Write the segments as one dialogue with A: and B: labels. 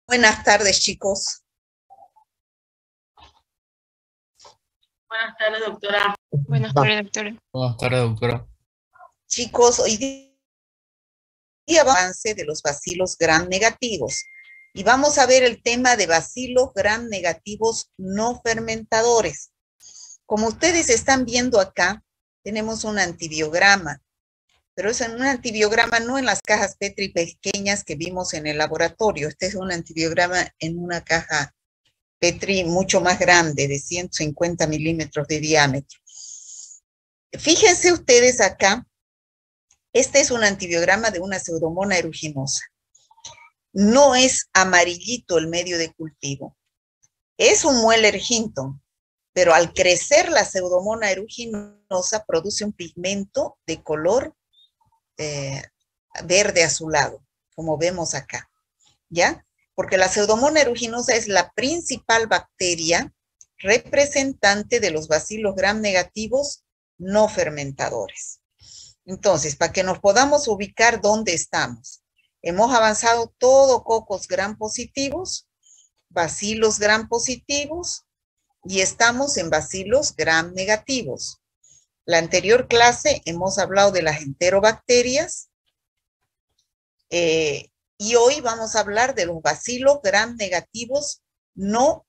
A: Buenas tardes, chicos.
B: Buenas tardes, doctora.
C: Buenas tardes, doctora.
D: Buenas tardes, doctora.
A: Chicos, hoy día vamos a avance de los bacilos gram negativos y vamos a ver el tema de bacilos gram negativos no fermentadores. Como ustedes están viendo acá, tenemos un antibiograma, pero es un antibiograma no en las cajas Petri pequeñas que vimos en el laboratorio. Este es un antibiograma en una caja Petri mucho más grande, de 150 milímetros de diámetro. Fíjense ustedes acá, este es un antibiograma de una Pseudomonas aeruginosa. No es amarillito el medio de cultivo. Es un Mueller-Hinton, pero al crecer la Pseudomonas aeruginosa produce un pigmento de color verde azulado, como vemos acá, ¿ya? Porque la Pseudomonas aeruginosa es la principal bacteria representante de los bacilos gram negativos no fermentadores. Entonces, para que nos podamos ubicar dónde estamos, hemos avanzado todo cocos gram positivos, bacilos gram positivos, y estamos en bacilos gram negativos. La anterior clase hemos hablado de las enterobacterias, y hoy vamos a hablar de los bacilos gram negativos no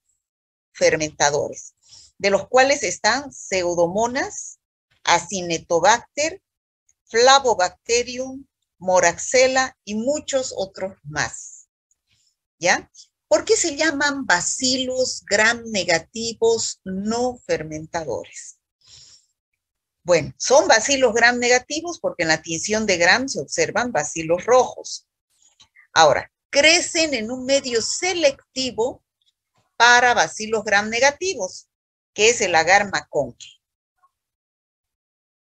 A: fermentadores, de los cuales están Pseudomonas, Acinetobacter, Flavobacterium, Moraxella y muchos otros más. ¿Ya? ¿Por qué se llaman bacilos gram negativos no fermentadores? Bueno, son bacilos gram negativos porque en la tinción de gram se observan bacilos rojos. Ahora, crecen en un medio selectivo para bacilos gram negativos, que es el agar McConkey.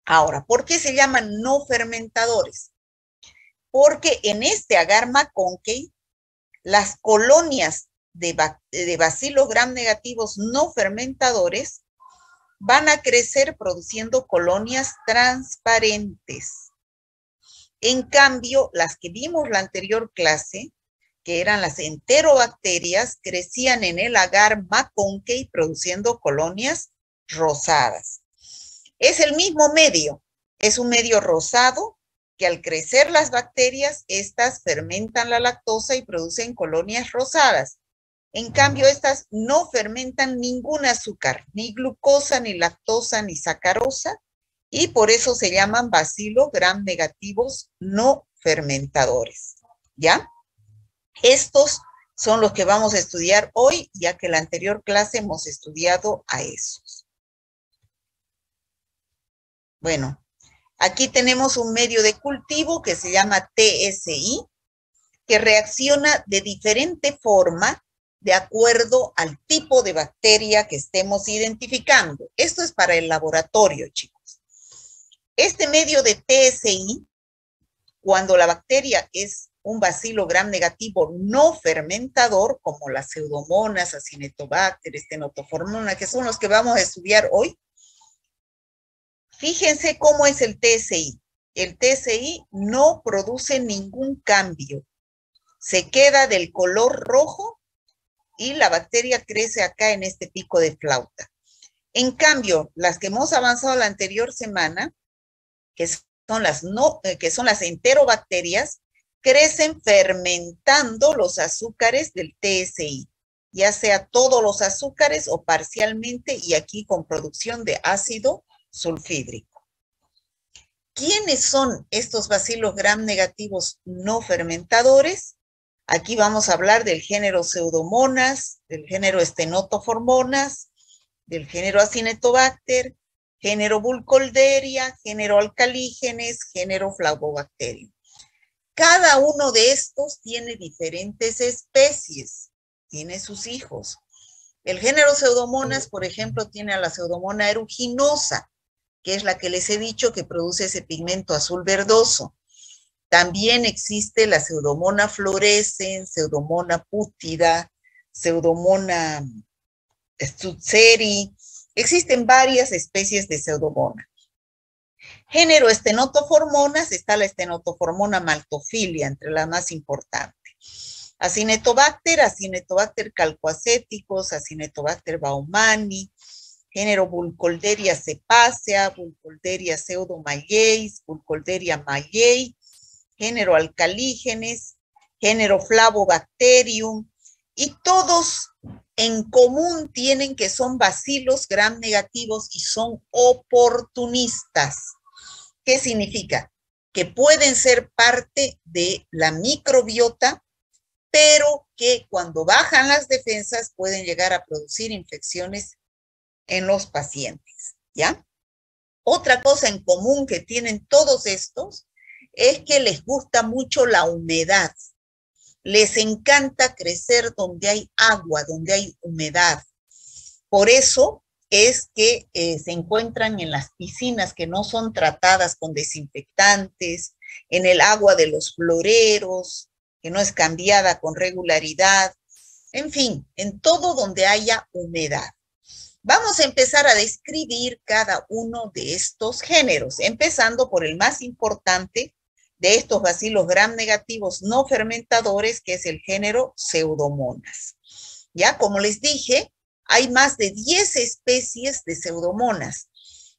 A: Ahora, ¿por qué se llaman no fermentadores? Porque en este agar McConkey, las colonias de bacilos gram negativos no fermentadores van a crecer produciendo colonias transparentes. En cambio, las que vimos la anterior clase, que eran las enterobacterias, crecían en el agar McConkey produciendo colonias rosadas. Es el mismo medio, es un medio rosado que al crecer las bacterias, estas fermentan la lactosa y producen colonias rosadas. En cambio, estas no fermentan ningún azúcar, ni glucosa, ni lactosa, ni sacarosa, y por eso se llaman bacilos gram negativos no fermentadores, ¿ya? Estos son los que vamos a estudiar hoy, ya que en la anterior clase hemos estudiado a esos. Bueno, aquí tenemos un medio de cultivo que se llama TSI, que reacciona de diferente forma de acuerdo al tipo de bacteria que estemos identificando. Esto es para el laboratorio, chicos. Este medio de TSI, cuando la bacteria es un bacilo gram negativo no fermentador, como las Pseudomonas, Acinetobacter, Stenotophormonas, que son los que vamos a estudiar hoy, fíjense cómo es el TSI. El TSI no produce ningún cambio. Se queda del color rojo y la bacteria crece acá en este pico de flauta. En cambio, las que hemos avanzado la anterior semana, que son las enterobacterias, crecen fermentando los azúcares del TSI, ya sea todos los azúcares o parcialmente, y aquí con producción de ácido sulfídrico. ¿Quiénes son estos bacilos gram negativos no fermentadores? Aquí vamos a hablar del género Pseudomonas, del género Stenotophormonas, del género Acinetobacter, género Burkholderia, género Alcalígenes, género Flavobacterium. Cada uno de estos tiene diferentes especies, tiene sus hijos. El género Pseudomonas, por ejemplo, tiene a la Pseudomonas aeruginosa, que es la que les he dicho que produce ese pigmento azul verdoso. También existe la Pseudomonas fluorescens, Pseudomonas pútida, Pseudomonas stutzeri. Existen varias especies de Pseudomonas. Género Stenotophormonas, está la Stenotophormona maltophilia, entre las más importantes. Acinetobacter calcoacéticos, Acinetobacter baumannii, género Burkholderia cepacia, Burkholderia pseudomallei, Burkholderia mallei, género Alcalígenes, género Flavobacterium, y todos en común tienen que son bacilos gram negativos y son oportunistas. ¿Qué significa? Que pueden ser parte de la microbiota, pero que cuando bajan las defensas pueden llegar a producir infecciones en los pacientes, ¿ya? Otra cosa en común que tienen todos estos es que les gusta mucho la humedad. Les encanta crecer donde hay agua, donde hay humedad. Por eso es que se encuentran en las piscinas que no son tratadas con desinfectantes, en el agua de los floreros, que no es cambiada con regularidad, en fin, en todo donde haya humedad. Vamos a empezar a describir cada uno de estos géneros, empezando por el más importante de estos bacilos gram negativos no fermentadores, que es el género Pseudomonas. Ya, como les dije, hay más de 10 especies de Pseudomonas,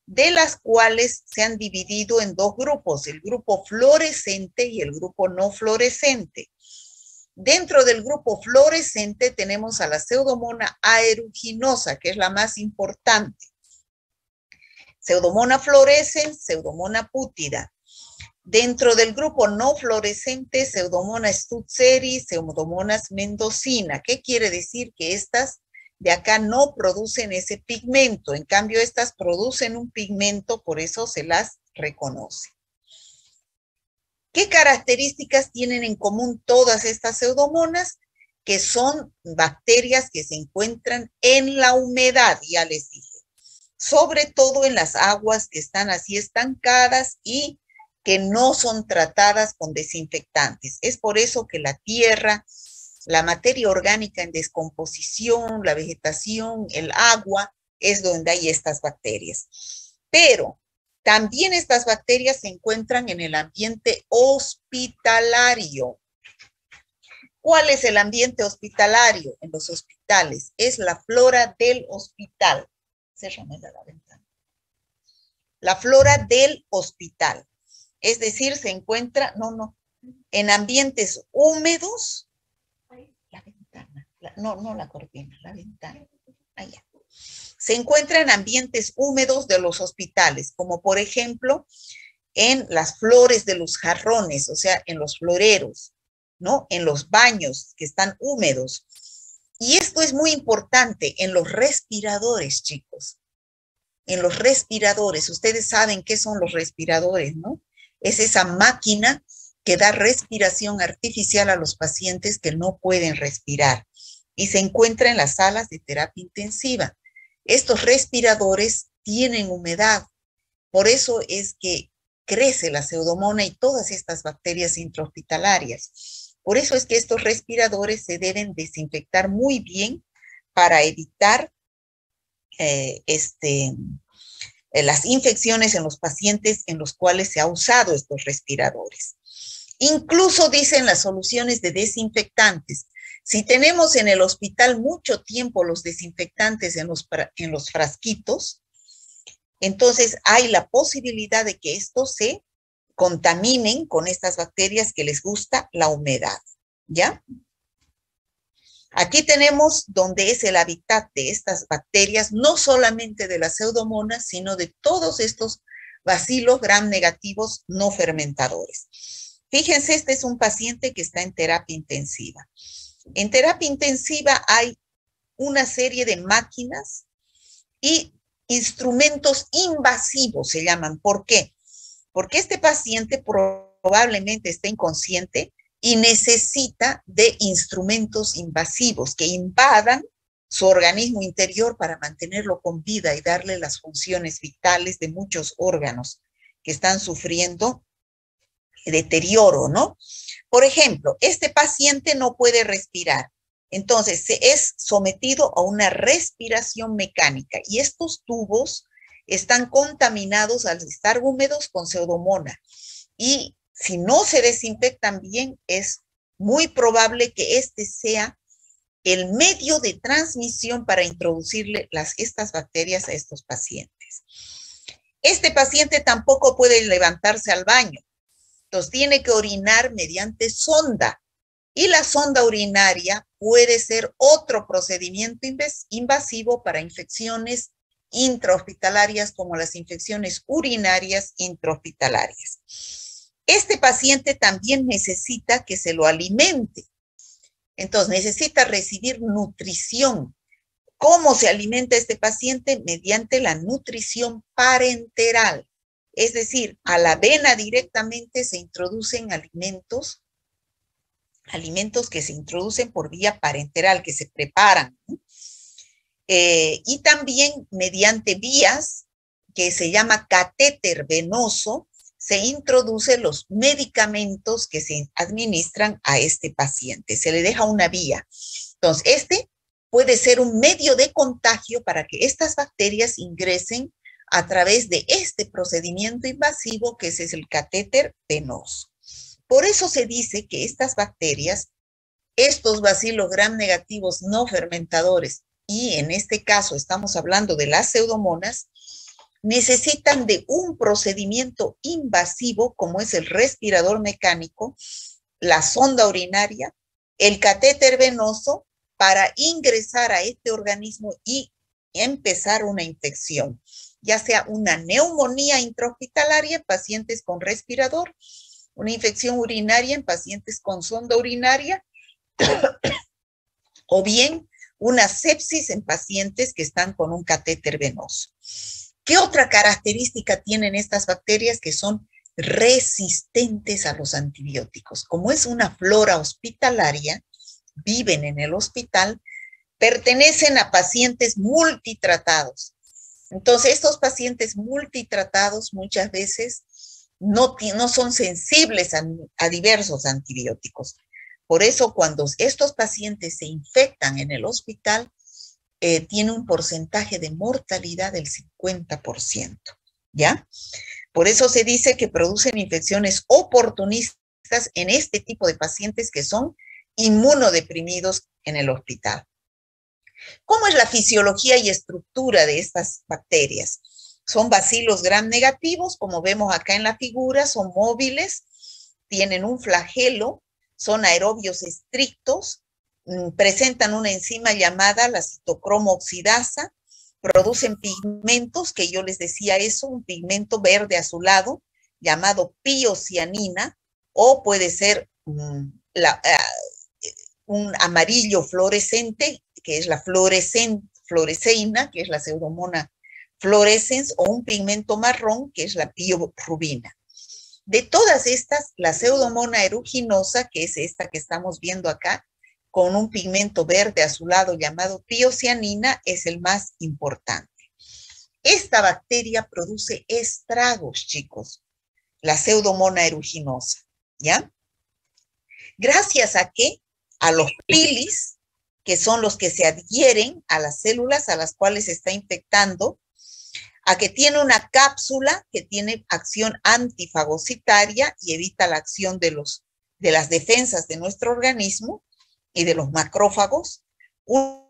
A: de las cuales se han dividido en dos grupos, el grupo fluorescente y el grupo no fluorescente. Dentro del grupo fluorescente tenemos a la Pseudomona aeruginosa, que es la más importante. Pseudomona fluorescens, Pseudomona pútida. Dentro del grupo no fluorescente, Pseudomona stutzeri, Pseudomonas mendocina. ¿Qué quiere decir? Que estas de acá no producen ese pigmento. En cambio, estas producen un pigmento, por eso se las reconoce. ¿Qué características tienen en común todas estas pseudomonas? Que son bacterias que se encuentran en la humedad, ya les dije. Sobre todo en las aguas que están así estancadas y que no son tratadas con desinfectantes. Es por eso que la tierra, la materia orgánica en descomposición, la vegetación, el agua, es donde hay estas bacterias. Pero también estas bacterias se encuentran en el ambiente hospitalario. ¿Cuál es el ambiente hospitalario en los hospitales? Es la flora del hospital. Cérrame la ventana. La flora del hospital. Es decir, se encuentra, en ambientes húmedos. La ventana, no la cortina, la ventana. Allá. Se encuentra en ambientes húmedos de los hospitales, como por ejemplo en las flores de los jarrones, o sea, en los floreros, ¿no? En los baños que están húmedos. Y esto es muy importante en los respiradores, chicos. En los respiradores, ustedes saben qué son los respiradores, ¿no? Es esa máquina que da respiración artificial a los pacientes que no pueden respirar y se encuentra en las salas de terapia intensiva. Estos respiradores tienen humedad, por eso es que crece la pseudomona y todas estas bacterias intrahospitalarias. Por eso es que estos respiradores se deben desinfectar muy bien para evitar las infecciones en los pacientes en los cuales se ha usado estos respiradores. Incluso dicen las soluciones de desinfectantes. Si tenemos en el hospital mucho tiempo los desinfectantes en los frasquitos, entonces hay la posibilidad de que estos se contaminen con estas bacterias que les gusta la humedad, ¿ya? Aquí tenemos donde es el hábitat de estas bacterias, no solamente de las pseudomonas, sino de todos estos bacilos gram negativos no fermentadores. Fíjense, este es un paciente que está en terapia intensiva. En terapia intensiva hay una serie de máquinas y instrumentos invasivos, se llaman. ¿Por qué? Porque este paciente probablemente está inconsciente y necesita de instrumentos invasivos que invadan su organismo interior para mantenerlo con vida y darle las funciones vitales de muchos órganos que están sufriendo deterioro, ¿no? Por ejemplo, este paciente no puede respirar, entonces se es sometido a una respiración mecánica y estos tubos están contaminados al estar húmedos con pseudomona y si no se desinfectan bien es muy probable que este sea el medio de transmisión para introducirle estas bacterias a estos pacientes. Este paciente tampoco puede levantarse al baño, entonces tiene que orinar mediante sonda, y la sonda urinaria puede ser otro procedimiento invasivo para infecciones intrahospitalarias como las infecciones urinarias intrahospitalarias. Este paciente también necesita que se lo alimente, entonces necesita recibir nutrición. ¿Cómo se alimenta este paciente? Mediante la nutrición parenteral, es decir, a la vena directamente se introducen alimentos que se introducen por vía parenteral, que se preparan, ¿no? Y también mediante vías que se llama catéter venoso, se introducen los medicamentos que se administran a este paciente. Se le deja una vía. Entonces, este puede ser un medio de contagio para que estas bacterias ingresen a través de este procedimiento invasivo que es el catéter venoso. Por eso se dice que estas bacterias, estos bacilos gram negativos no fermentadores, y en este caso estamos hablando de las pseudomonas, necesitan de un procedimiento invasivo como es el respirador mecánico, la sonda urinaria, el catéter venoso para ingresar a este organismo y empezar una infección, ya sea una neumonía intrahospitalaria en pacientes con respirador, una infección urinaria en pacientes con sonda urinaria, o bien una sepsis en pacientes que están con un catéter venoso. ¿Qué otra característica tienen estas bacterias? Que son resistentes a los antibióticos. Como es una flora hospitalaria, viven en el hospital, pertenecen a pacientes multitratados. Entonces, estos pacientes multitratados muchas veces no son sensibles a diversos antibióticos. Por eso, cuando estos pacientes se infectan en el hospital, tiene un porcentaje de mortalidad del 50%, ¿ya? Por eso se dice que producen infecciones oportunistas en este tipo de pacientes que son inmunodeprimidos en el hospital. ¿Cómo es la fisiología y estructura de estas bacterias? Son bacilos gram negativos, como vemos acá en la figura, son móviles, tienen un flagelo, son aerobios estrictos, presentan una enzima llamada la citocromo oxidasa, producen pigmentos, que yo les decía eso, un pigmento verde azulado llamado piocianina, o puede ser un amarillo fluorescente, que es la fluoresceína, que es la pseudomona fluorescens, o un pigmento marrón, que es la biorubina. De todas estas, la pseudomona aeruginosa, que es esta que estamos viendo acá, con un pigmento verde azulado llamado piocianina, es el más importante. Esta bacteria produce estragos, chicos, la pseudomona aeruginosa, ¿ya? Gracias a que a los pilis, que son los que se adhieren a las células a las cuales se está infectando, a que tiene una cápsula que tiene acción antifagocitaria y evita la acción de las defensas de nuestro organismo y de los macrófagos, un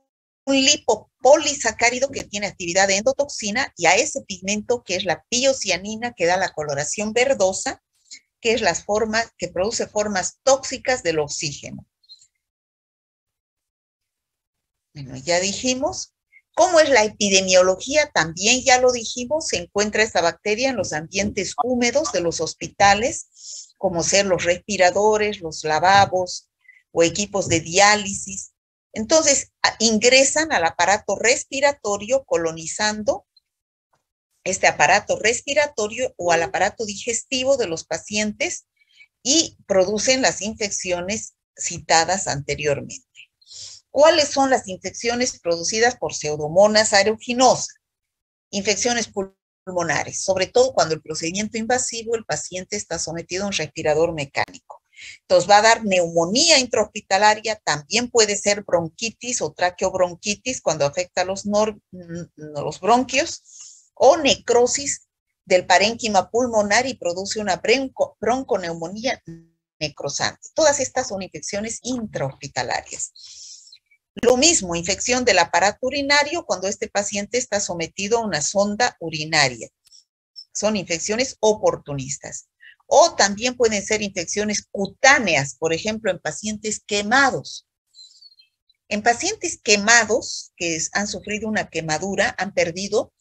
A: lipopolisacárido que tiene actividad de endotoxina, y a ese pigmento que es la piocianina, que da la coloración verdosa, que es que produce formas tóxicas del oxígeno. Bueno, ya dijimos. ¿Cómo es la epidemiología? También ya lo dijimos, se encuentra esta bacteria en los ambientes húmedos de los hospitales, como ser los respiradores, los lavabos o equipos de diálisis. Entonces, ingresan al aparato respiratorio colonizando este aparato respiratorio o al aparato digestivo de los pacientes y producen las infecciones citadas anteriormente. ¿Cuáles son las infecciones producidas por pseudomonas aeruginosas? Infecciones pulmonares, sobre todo cuando el procedimiento invasivo, el paciente está sometido a un respirador mecánico. Entonces va a dar neumonía intrahospitalaria, también puede ser bronquitis o traqueobronquitis cuando afecta los bronquios, o necrosis del parénquima pulmonar y produce una bronconeumonía necrosante. Todas estas son infecciones intrahospitalarias. Lo mismo, infección del aparato urinario cuando este paciente está sometido a una sonda urinaria. Son infecciones oportunistas. O también pueden ser infecciones cutáneas, por ejemplo, en pacientes quemados. En pacientes quemados que han sufrido una quemadura, han perdido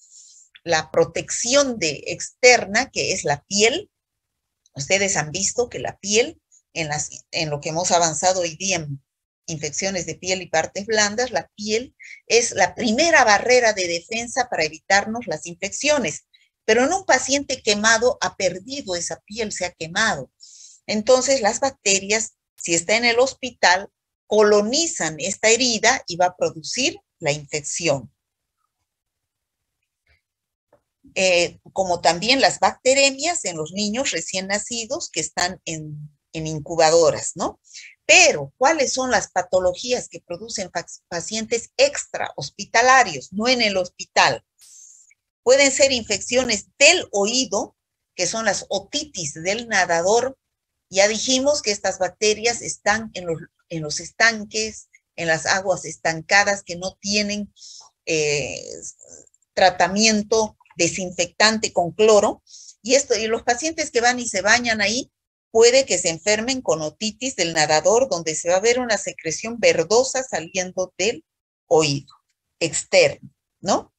A: la protección externa, que es la piel. Ustedes han visto que la piel, en lo que hemos avanzado hoy día en infecciones de piel y partes blandas, la piel es la primera barrera de defensa para evitarnos las infecciones. Pero en un paciente quemado ha perdido esa piel, se ha quemado. Entonces las bacterias, si está en el hospital, colonizan esta herida y va a producir la infección. Como también las bacteremias en los niños recién nacidos que están en incubadoras, ¿no? Pero, ¿cuáles son las patologías que producen pacientes extrahospitalarios, no en el hospital? Pueden ser infecciones del oído, que son las otitis del nadador. Ya dijimos que estas bacterias están en los estanques, en las aguas estancadas que no tienen tratamiento desinfectante con cloro. Y los pacientes que van y se bañan ahí, puede que se enfermen con otitis del nadador, donde se va a ver una secreción verdosa saliendo del oído externo, ¿no?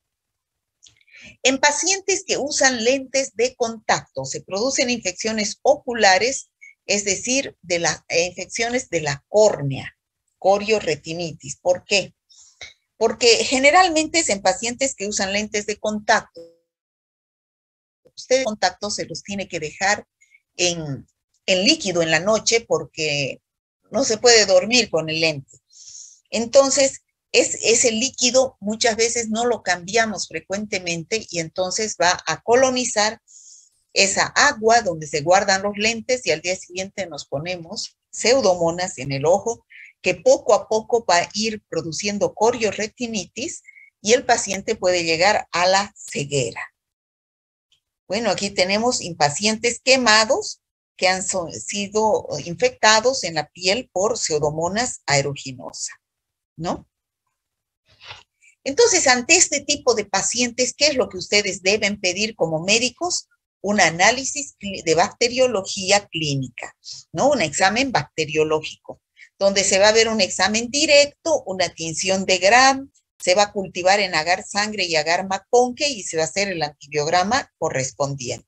A: En pacientes que usan lentes de contacto se producen infecciones oculares, es decir, de las infecciones de la córnea, corioretinitis. ¿Por qué? Porque generalmente es en pacientes que usan lentes de contacto. Usted contacto se los tiene que dejar en líquido en la noche porque no se puede dormir con el lente. Entonces, ese líquido muchas veces no lo cambiamos frecuentemente y entonces va a colonizar esa agua donde se guardan los lentes y al día siguiente nos ponemos pseudomonas en el ojo que poco a poco va a ir produciendo corioretinitis y el paciente puede llegar a la ceguera. Bueno, aquí tenemos pacientes quemados que han sido infectados en la piel por pseudomonas aeruginosa, ¿no? Entonces, ante este tipo de pacientes, ¿qué es lo que ustedes deben pedir como médicos? Un análisis de bacteriología clínica, ¿no? Un examen bacteriológico, donde se va a ver un examen directo, una tinción de Gram, se va a cultivar en agar sangre y agar Maconque y se va a hacer el antibiograma correspondiente.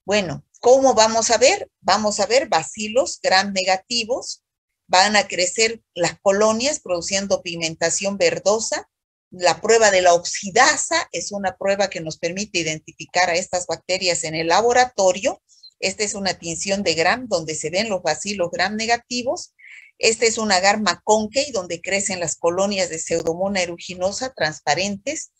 A: Bueno, ¿cómo vamos a ver? Vamos a ver bacilos Gram negativos, van a crecer las colonias produciendo pigmentación verdosa. La prueba de la oxidasa es una prueba que nos permite identificar a estas bacterias en el laboratorio. Esta es una tinción de Gram donde se ven los bacilos Gram negativos. Este es un agar Maconque donde crecen las colonias de Pseudomonas aeruginosa transparentes.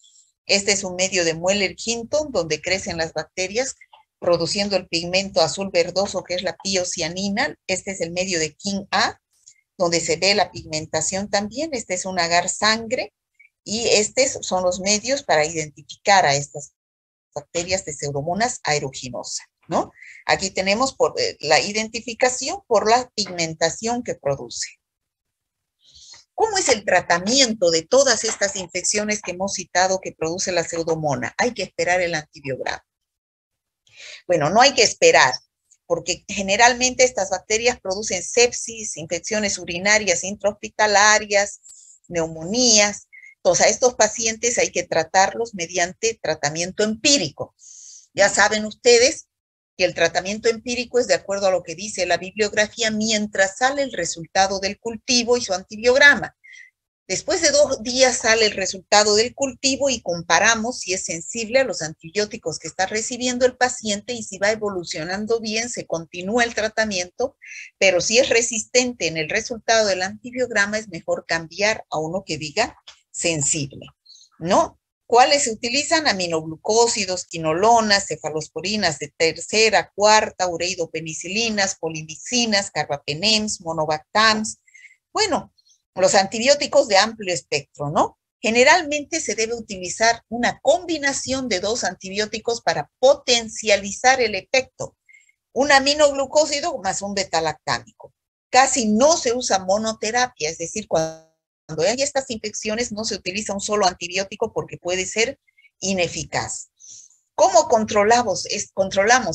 A: Este es un medio de Mueller-Hinton donde crecen las bacterias produciendo el pigmento azul verdoso que es la piocianina. Este es el medio de King A, donde se ve la pigmentación también. Este es un agar sangre y estos son los medios para identificar a estas bacterias de Pseudomonas aeruginosa, ¿no? Aquí tenemos la identificación por la pigmentación que produce. ¿Cómo es el tratamiento de todas estas infecciones que hemos citado que produce la pseudomona? Hay que esperar el antibiograma. Bueno, no hay que esperar, porque generalmente estas bacterias producen sepsis, infecciones urinarias intrahospitalarias, neumonías. Entonces, a estos pacientes hay que tratarlos mediante tratamiento empírico. Ya saben ustedes que el tratamiento empírico es de acuerdo a lo que dice la bibliografía mientras sale el resultado del cultivo y su antibiograma. Después de 2 días sale el resultado del cultivo y comparamos si es sensible a los antibióticos que está recibiendo el paciente y si va evolucionando bien, se continúa el tratamiento, pero si es resistente en el resultado del antibiograma, es mejor cambiar a uno que diga sensible, ¿no? ¿Cuáles se utilizan? Aminoglucósidos, quinolonas, cefalosporinas de tercera, cuarta, ureidopenicilinas, polimicinas, carbapenems, monobactams. Bueno, los antibióticos de amplio espectro, ¿no? Generalmente se debe utilizar una combinación de 2 antibióticos para potencializar el efecto. un aminoglucósido más un betalactámico. Casi no se usa monoterapia, es decir, cuando hay estas infecciones no se utiliza un solo antibiótico porque puede ser ineficaz. ¿Cómo controlamos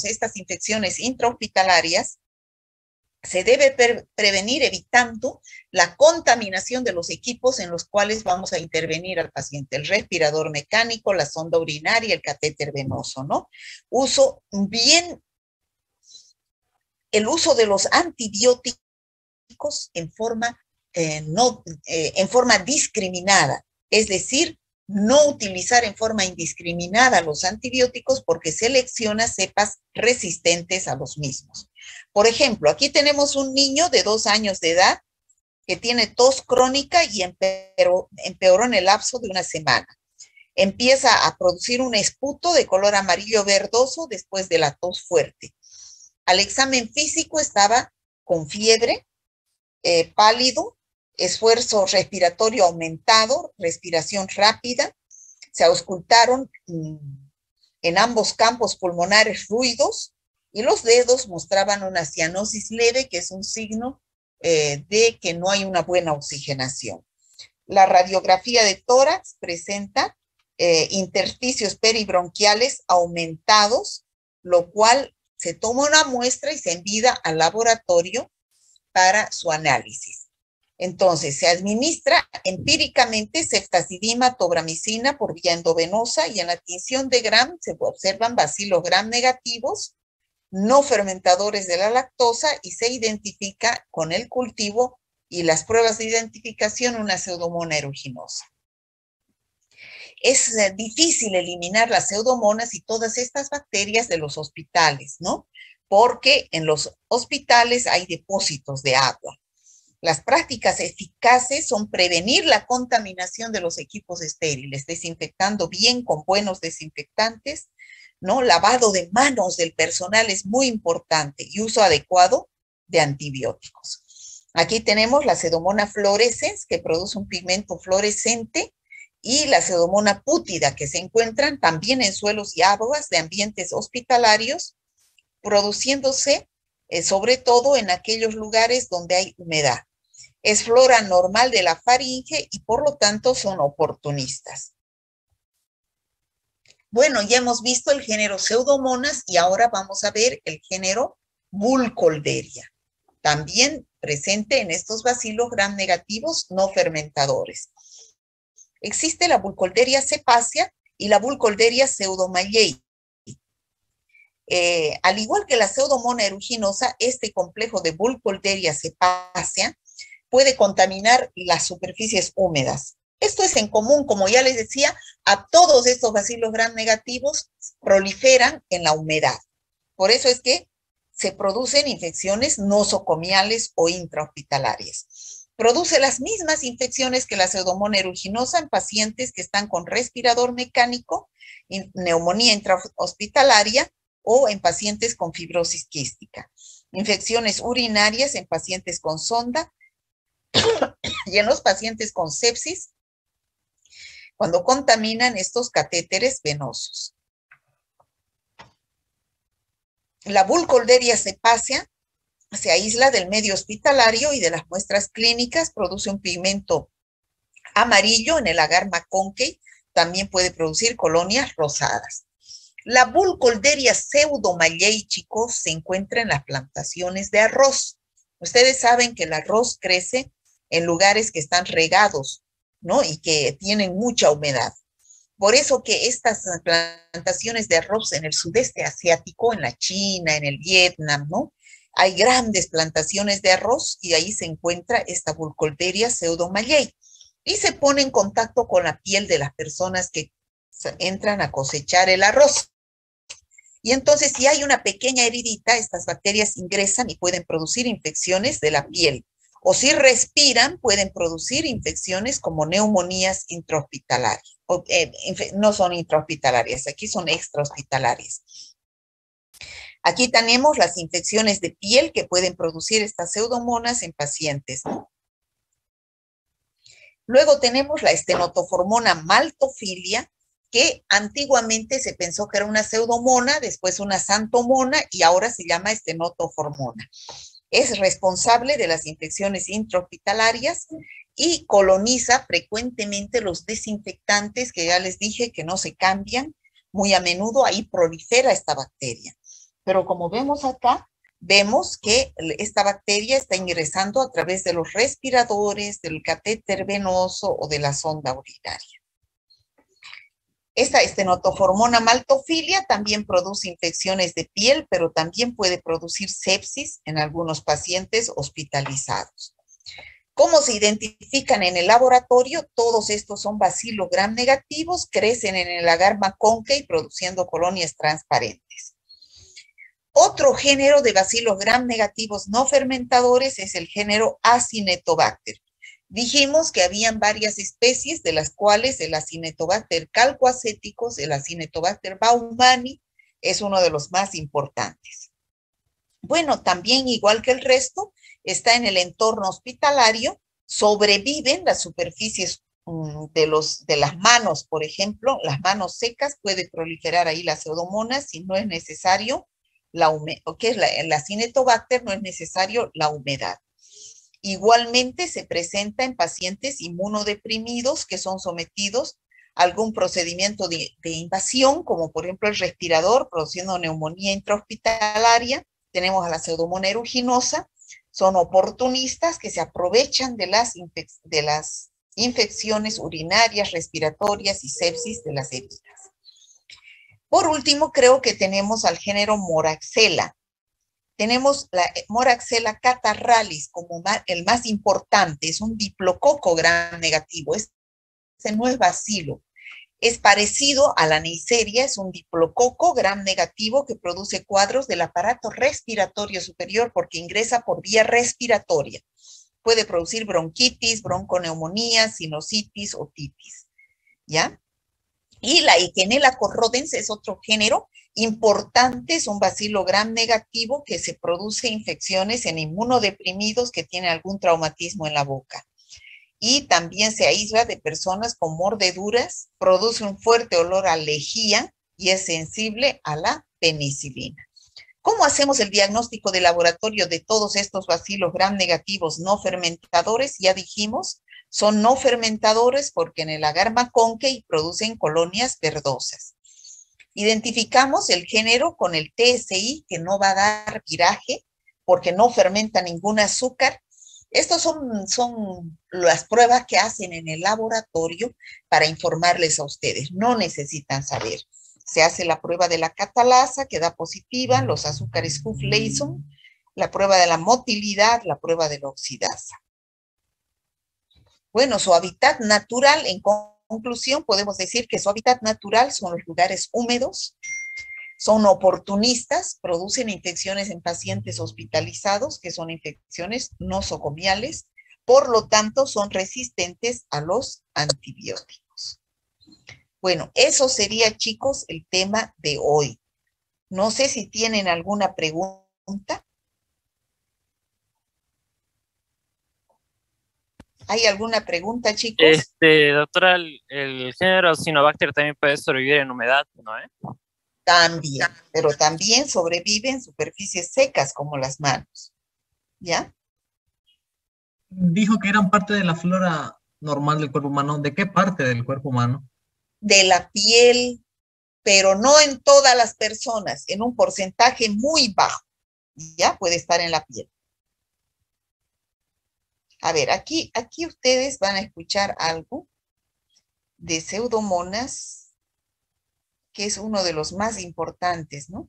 A: estas infecciones intrahospitalarias? Se debe prevenir evitando la contaminación de los equipos en los cuales vamos a intervenir al paciente, el respirador mecánico, la sonda urinaria, el catéter venoso, ¿no? El uso de los antibióticos en forma discriminada, es decir, no utilizar en forma indiscriminada los antibióticos porque selecciona cepas resistentes a los mismos. Por ejemplo, aquí tenemos un niño de 2 años de edad que tiene tos crónica y empeoró en el lapso de una semana. Empieza a producir un esputo de color amarillo verdoso después de la tos fuerte. Al examen físico estaba con fiebre, pálido, esfuerzo respiratorio aumentado, respiración rápida. Se auscultaron en ambos campos pulmonares ruidos y los dedos mostraban una cianosis leve, que es un signo de que no hay una buena oxigenación. La radiografía de tórax presenta intersticios peribronquiales aumentados, lo cual se toma una muestra y se envía al laboratorio para su análisis. Entonces, se administra empíricamente ceftazidima, tobramicina por vía endovenosa y en la tinción de Gram se observan bacilos Gram negativos, no fermentadores de la lactosa y se identifica con el cultivo y las pruebas de identificación una pseudomonas aeruginosa. Es difícil eliminar las pseudomonas y todas estas bacterias de los hospitales, ¿no? Porque en los hospitales hay depósitos de agua. Las prácticas eficaces son prevenir la contaminación de los equipos estériles, desinfectando bien con buenos desinfectantes, ¿no? Lavado de manos del personal es muy importante y uso adecuado de antibióticos. Aquí tenemos la Pseudomonas fluorescens, que produce un pigmento fluorescente, y la Pseudomonas pútida, que se encuentran también en suelos y aguas de ambientes hospitalarios, produciéndose sobre todo en aquellos lugares donde hay humedad. Es flora normal de la faringe y por lo tanto son oportunistas. Bueno, ya hemos visto el género Pseudomonas y ahora vamos a ver el género Burkholderia, también presente en estos bacilos gram negativos no fermentadores. Existe la Burkholderia cepacia y la Burkholderia pseudomallei. Al igual que la Pseudomonas aeruginosa, este complejo de Burkholderia cepacia puede contaminar las superficies húmedas. Esto es en común, como ya les decía, a todos estos bacilos gram negativos proliferan en la humedad. Por eso es que se producen infecciones nosocomiales o intrahospitalarias. Produce las mismas infecciones que la Pseudomonas aeruginosa en pacientes que están con respirador mecánico, neumonía intrahospitalaria o en pacientes con fibrosis quística. Infecciones urinarias en pacientes con sonda y en los pacientes con sepsis cuando contaminan estos catéteres venosos. La Burkholderia cepacia se aísla del medio hospitalario y de las muestras clínicas, produce un pigmento amarillo en el agar McConkey, también puede producir colonias rosadas. La Burkholderia pseudomallei, chicos, se encuentra en las plantaciones de arroz. Ustedes saben que el arroz crece en lugares que están regados, ¿no? Y que tienen mucha humedad. Por eso que estas plantaciones de arroz en el sudeste asiático, en la China, en el Vietnam, ¿no? Hay grandes plantaciones de arroz y ahí se encuentra esta Burkholderia pseudomallei y se pone en contacto con la piel de las personas que entran a cosechar el arroz. Y entonces, si hay una pequeña heridita, estas bacterias ingresan y pueden producir infecciones de la piel. O si respiran, pueden producir infecciones como neumonías intrahospitalarias. No son intrahospitalarias, aquí son extrahospitalarias. Aquí tenemos las infecciones de piel que pueden producir estas pseudomonas en pacientes, ¿no? Luego tenemos la estenotoformona maltophilia, que antiguamente se pensó que era una pseudomona, después una xanthomona y ahora se llama estenotoformona. Es responsable de las infecciones intrahospitalarias y coloniza frecuentemente los desinfectantes que ya les dije que no se cambian muy a menudo. Ahí prolifera esta bacteria. Pero como vemos acá, vemos que esta bacteria está ingresando a través de los respiradores, del catéter venoso o de la sonda urinaria. Esta estenotoformona maltofilia también produce infecciones de piel, pero también puede producir sepsis en algunos pacientes hospitalizados. ¿Cómo se identifican en el laboratorio? Todos estos son Bacillus gram negativos, crecen en el agar McConkey produciendo colonias transparentes. Otro género de Bacillus gram negativos no fermentadores es el género Acinetobacter. Dijimos que habían varias especies, de las cuales el Acinetobacter calcoacéticos, el Acinetobacter baumani, es uno de los más importantes. Bueno, también igual que el resto, está en el entorno hospitalario, sobreviven las superficies de las manos, por ejemplo, las manos secas, puede proliferar ahí la pseudomonas si no es necesario la humedad, que es el Acinetobacter, no es necesario la humedad. Igualmente se presenta en pacientes inmunodeprimidos que son sometidos a algún procedimiento de invasión, como por ejemplo el respirador, produciendo neumonía intrahospitalaria. Tenemos a la pseudomonas aeruginosa. Son oportunistas que se aprovechan de las infecciones urinarias, respiratorias y sepsis de las heridas. Por último, creo que tenemos al género Moraxella. Tenemos la Moraxella catarrhalis como el más importante, es un diplococo gram negativo, este no es bacilo, es parecido a la Neisseria, es un diplococo gram negativo que produce cuadros del aparato respiratorio superior porque ingresa por vía respiratoria. Puede producir bronquitis, bronconeumonía, sinusitis, otitis, ¿ya? Y la Eikenella corrodens es otro género importante, es un bacilo gram negativo que se produce infecciones en inmunodeprimidos que tienen algún traumatismo en la boca. Y también se aísla de personas con mordeduras, produce un fuerte olor a lejía y es sensible a la penicilina. ¿Cómo hacemos el diagnóstico de laboratorio de todos estos bacilos gram negativos no fermentadores? Ya dijimos, son no fermentadores porque en el agar McConkey producen colonias verdosas. Identificamos el género con el TSI, que no va a dar viraje porque no fermenta ningún azúcar. Estas son las pruebas que hacen en el laboratorio para informarles a ustedes. No necesitan saber. Se hace la prueba de la catalasa, que da positiva, los azúcares Huff-Leyson, la prueba de la motilidad, la prueba de la oxidasa. Bueno, su hábitat natural, en conclusión, podemos decir que su hábitat natural son los lugares húmedos, son oportunistas, producen infecciones en pacientes hospitalizados, que son infecciones nosocomiales, por lo tanto son resistentes a los antibióticos. Bueno, eso sería, chicos, el tema de hoy. No sé si tienen alguna pregunta. ¿Hay alguna pregunta, chicos?
C: Doctora, el género Acinetobacter también puede sobrevivir en humedad, ¿no?
A: También, pero también sobrevive en superficies secas como las manos. ¿Ya?
D: Dijo que eran parte de la flora normal del cuerpo humano. ¿De qué parte del cuerpo humano?
A: De la piel, pero no en todas las personas, en un porcentaje muy bajo. ¿Ya? Puede estar en la piel. A ver, aquí ustedes van a escuchar algo de Pseudomonas, que es uno de los más importantes, ¿no?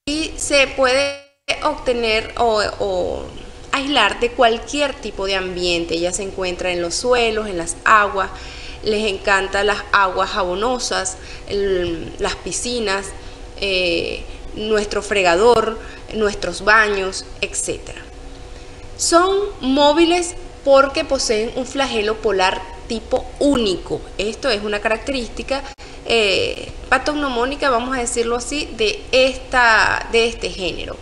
E: Y se puede obtener o aislar de cualquier tipo de ambiente, ya se encuentra en los suelos, en las aguas, les encantan las aguas jabonosas, las piscinas, nuestro fregador, nuestros baños, etc. Son móviles porque poseen un flagelo polar tipo único. Esto es una característica patognomónica, vamos a decirlo así, de este género.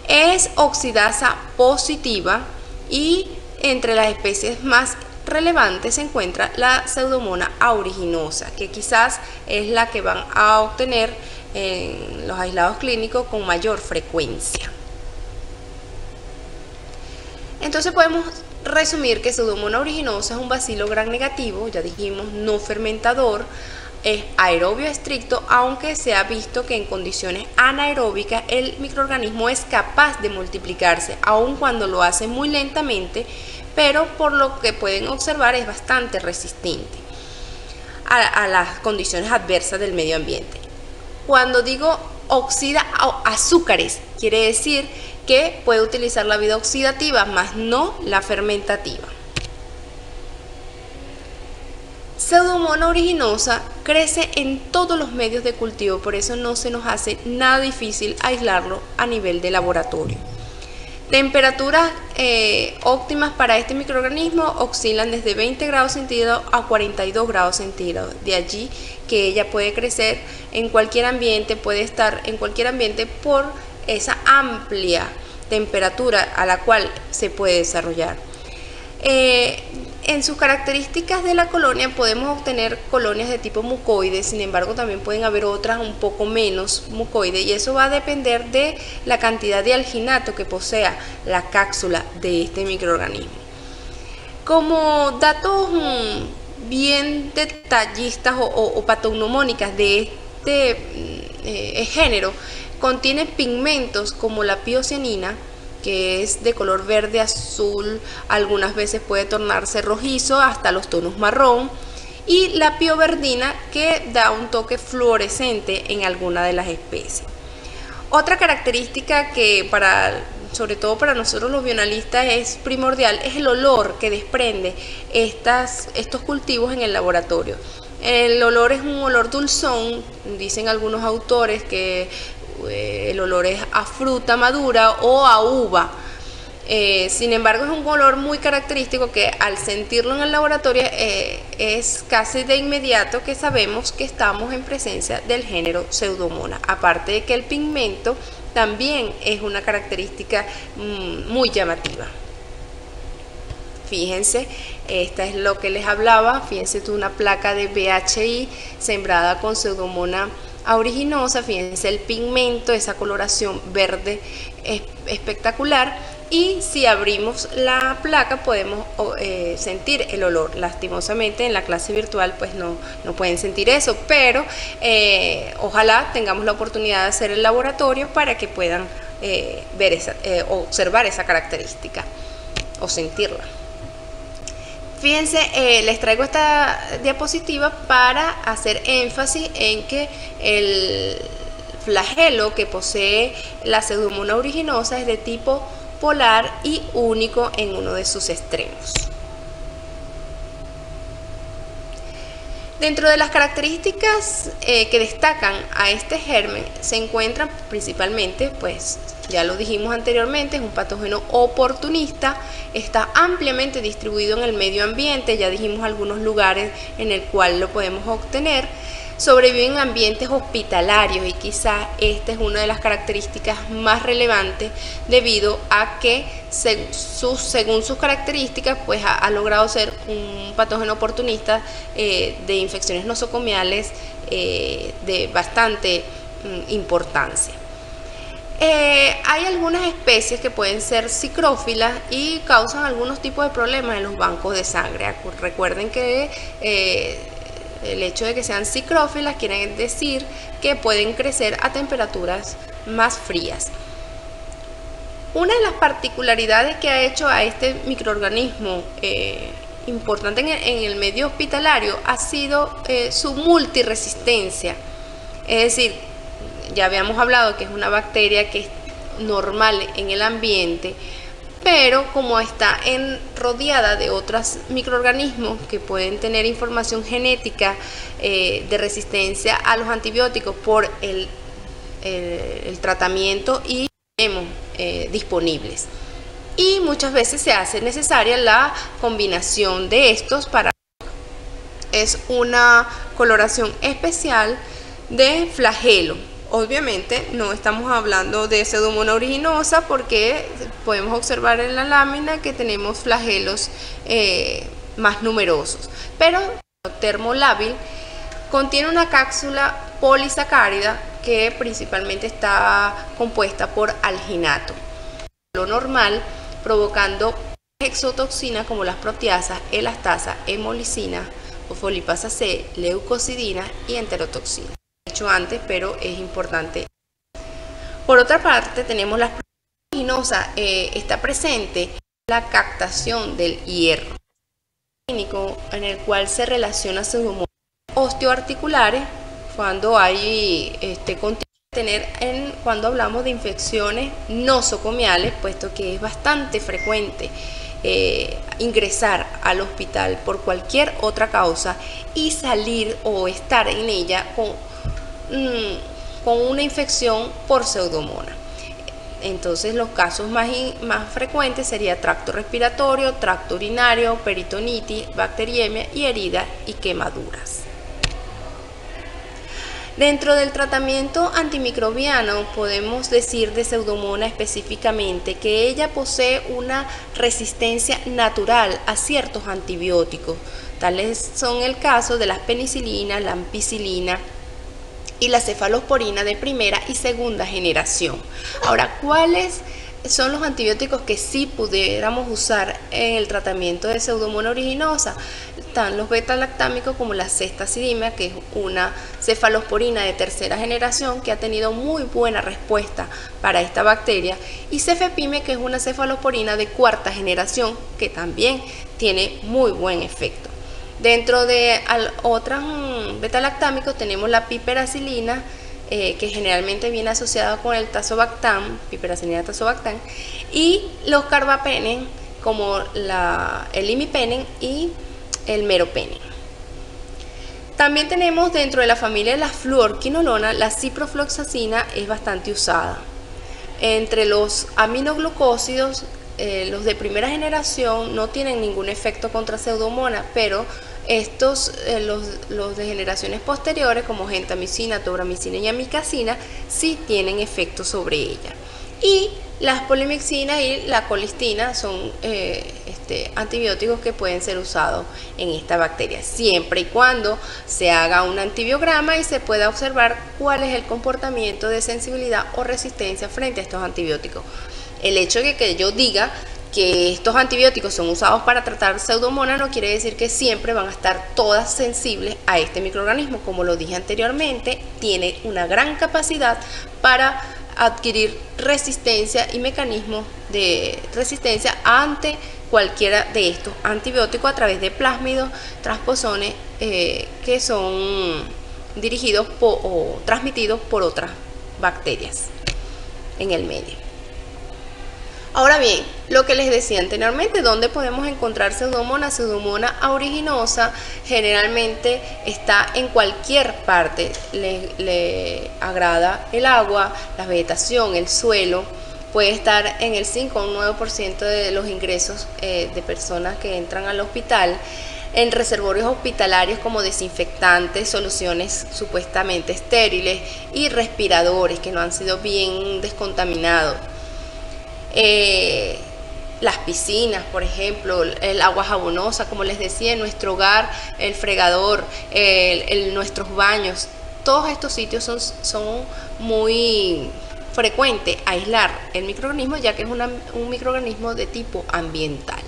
E: Es oxidasa positiva y entre las especies más relevante se encuentra la Pseudomonas aeruginosa, que quizás es la que van a obtener en los aislados clínicos con mayor frecuencia. Entonces podemos resumir que Pseudomonas aeruginosa es un bacilo gram negativo, ya dijimos, no fermentador, es aerobio estricto, aunque se ha visto que en condiciones anaeróbicas el microorganismo es capaz de multiplicarse, aun cuando lo hace muy lentamente, pero por lo que pueden observar es bastante resistente a las condiciones adversas del medio ambiente. Cuando digo oxida azúcares, quiere decir que puede utilizar la vida oxidativa, más no la fermentativa. Pseudomonas aeruginosa crece en todos los medios de cultivo, por eso no se nos hace nada difícil aislarlo a nivel de laboratorio. Temperaturas óptimas para este microorganismo oscilan desde 20 grados centígrados a 42 grados centígrados. De allí que ella puede crecer en cualquier ambiente, puede estar en cualquier ambiente por esa amplia temperatura a la cual se puede desarrollar. En sus características de la colonia podemos obtener colonias de tipo mucoide, sin embargo también pueden haber otras un poco menos mucoide, y eso va a depender de la cantidad de alginato que posea la cápsula de este microorganismo. Como datos bien detallistas o patognomónicas de este género, contiene pigmentos como la piocianina, que es de color verde azul, algunas veces puede tornarse rojizo hasta los tonos marrón, y la pioverdina, que da un toque fluorescente en alguna de las especies. Otra característica que sobre todo para nosotros los bioanalistas es primordial es el olor que desprende estos cultivos en el laboratorio. El olor es un olor dulzón, dicen algunos autores que el olor es a fruta madura o a uva. Sin embargo, es un olor muy característico que al sentirlo en el laboratorio es casi de inmediato que sabemos que estamos en presencia del género Pseudomonas. Aparte de que el pigmento también es una característica muy llamativa. Fíjense, esta es lo que les hablaba. Fíjense, una placa de BHI sembrada con Pseudomonas aeruginosa. Fíjense el pigmento, esa coloración verde espectacular, y si abrimos la placa podemos sentir el olor. Lastimosamente en la clase virtual pues no pueden sentir eso, pero ojalá tengamos la oportunidad de hacer el laboratorio para que puedan observar esa característica o sentirla. Fíjense, les traigo esta diapositiva para hacer énfasis en que el flagelo que posee la Pseudomonas aeruginosa es de tipo polar y único en uno de sus extremos. Dentro de las características que destacan a este germen se encuentran principalmente, pues ya lo dijimos anteriormente, es un patógeno oportunista, está ampliamente distribuido en el medio ambiente, ya dijimos algunos lugares en el cual lo podemos obtener. Sobrevive en ambientes hospitalarios, y quizás esta es una de las características más relevantes, debido a que según sus características pues ha logrado ser un patógeno oportunista de infecciones nosocomiales de bastante importancia. Hay algunas especies que pueden ser psicrófilas y causan algunos tipos de problemas en los bancos de sangre. Recuerden que el hecho de que sean psicrófilas quiere decir que pueden crecer a temperaturas más frías. Una de las particularidades que ha hecho a este microorganismo importante en el medio hospitalario ha sido su multiresistencia. Es decir, ya habíamos hablado que es una bacteria que es normal en el ambiente, pero como está rodeada de otros microorganismos que pueden tener información genética de resistencia a los antibióticos por el tratamiento y tenemos disponibles. Y muchas veces se hace necesaria la combinación de estos para... Es una coloración especial de flagelo. Obviamente no estamos hablando de Pseudomonas aeruginosa porque podemos observar en la lámina que tenemos flagelos más numerosos. Pero termolábil contiene una cápsula polisacárida que principalmente está compuesta por alginato. Lo normal, provocando exotoxinas como las proteasas, elastasa, hemolicina, fosfolipasa C, leucocidina y enterotoxina. He dicho antes, pero es importante. Por otra parte, tenemos las oleaginosas, está presente la captación del hierro clínico, en el cual se relaciona pseudomonas osteoarticulares cuando hay cuando hablamos de infecciones nosocomiales, puesto que es bastante frecuente ingresar al hospital por cualquier otra causa y salir o estar en ella con una infección por pseudomonas. Entonces los casos más frecuentes sería tracto respiratorio, tracto urinario, peritonitis, bacteriemia y heridas y quemaduras. Dentro del tratamiento antimicrobiano podemos decir de Pseudomonas específicamente que ella posee una resistencia natural a ciertos antibióticos. Tales son el caso de las penicilinas, la ampicilina y la cefalosporina de primera y segunda generación. Ahora, ¿cuáles son los antibióticos que sí pudiéramos usar en el tratamiento de Pseudomonas aeruginosa? Están los beta-lactámicos como la ceftazidimia, que es una cefalosporina de tercera generación que ha tenido muy buena respuesta para esta bacteria, y cefepime, que es una cefalosporina de cuarta generación que también tiene muy buen efecto. Dentro de otros beta-lactámicos tenemos la piperacilina, que generalmente viene asociada con el tazobactam, piperacilina tazobactam, y los carbapenen como el imipenem y el meropenem. También tenemos dentro de la familia de las fluorquinolonas, la ciprofloxacina es bastante usada. Entre los aminoglucósidos, los de primera generación no tienen ningún efecto contra Pseudomonas, pero estos, los de generaciones posteriores, como gentamicina, tobramicina y amicacina, sí tienen efecto sobre ella. Y las polimixinas y la colistina son antibióticos que pueden ser usados en esta bacteria, siempre y cuando se haga un antibiograma y se pueda observar cuál es el comportamiento de sensibilidad o resistencia frente a estos antibióticos. El hecho de que yo diga que estos antibióticos son usados para tratar Pseudomonas no quiere decir que siempre van a estar todas sensibles a este microorganismo. Como lo dije anteriormente, tiene una gran capacidad para adquirir resistencia y mecanismos de resistencia ante cualquiera de estos antibióticos a través de plásmidos, transposones que son dirigidos o transmitidos por otras bacterias en el medio. Ahora bien, lo que les decía anteriormente, ¿dónde podemos encontrar Pseudomonas? Pseudomonas aeruginosa generalmente está en cualquier parte. Le agrada el agua, la vegetación, el suelo. Puede estar en el 5 o un 9% de los ingresos de personas que entran al hospital, en reservorios hospitalarios como desinfectantes, soluciones supuestamente estériles y respiradores que no han sido bien descontaminados. Las piscinas, por ejemplo, el agua jabonosa, como les decía, en nuestro hogar, el fregador, nuestros baños, todos estos sitios son muy frecuentes aislar el microorganismo, ya que es un microorganismo de tipo ambiental.